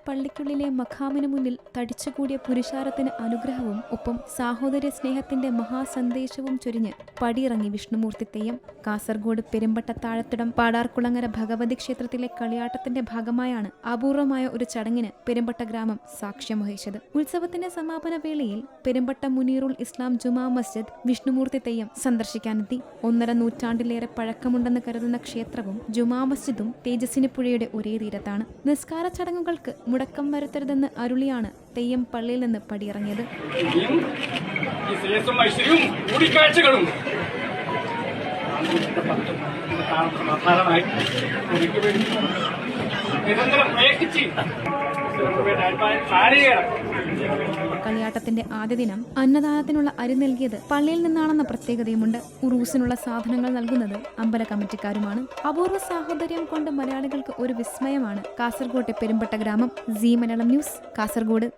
പള്ളിക്കുള്ളിലെ മഖാമിനു മുന്നിൽ തടിച്ചുകൂടിയ പുരുഷാരത്തിന് അനുഗ്രഹവും ഒപ്പം സാഹോദര്യ സ്നേഹത്തിന്റെ മഹാസന്ദേശവും ചൊരിഞ്ഞ് പടിയിറങ്ങി വിഷ്ണുമൂർത്തി തെയ്യം. കാസർഗോഡ് പെരുമ്പട്ട താഴത്തിടം പാടാർകുളങ്ങര ഭഗവതി ക്ഷേത്രത്തിലെ കളിയാട്ടത്തിന്റെ ഭാഗമായാണ് അപൂർവമായ ഒരു ചടങ്ങിന് പെരുമ്പട്ട ഗ്രാമം സാക്ഷ്യം വഹിച്ചത്. ഉത്സവത്തിന്റെ സമാപന വേളയിൽ പെരുമ്പട്ട മുനീറുൽ ഇസ്ലാം ജുമാ മസ്ജിദ് വിഷ്ണുമൂർത്തി തെയ്യം സന്ദർശിക്കാനെത്തി. 1.5 നൂറ്റാണ്ടിലേറെ പഴക്കമുണ്ടെന്ന് കരുതുന്ന ക്ഷേത്രവും ജുമാ മസ്ജിദും തേജസ്സിനി പുഴയുടെ ഒരേ തീരത്താണ്. നിസ്കാര ചടങ്ങുകൾക്ക് മുടക്കം വരുത്തരുതെന്ന് അരുളിയാണ് തെയ്യം പള്ളിയിൽ നിന്ന് പടിയിറങ്ങിയത്. കളിയാട്ടത്തിന്റെ ആദ്യ ദിനം അന്നദാനത്തിനുള്ള അരി നൽകിയത് പള്ളിയിൽ നിന്നാണെന്ന പ്രത്യേകതയുമുണ്ട്. ഉറൂസിനുള്ള സാധനങ്ങൾ നൽകുന്നത് അമ്പല കമ്മിറ്റിക്കാരുമാണ്. അപൂർവ സാഹോദര്യം കൊണ്ട് മലയാളികൾക്ക് ഒരു വിസ്മയമാണ് കാസർഗോട്ടെ പെരുമ്പട്ട ഗ്രാമം. C Malayalam news, Kasaragod.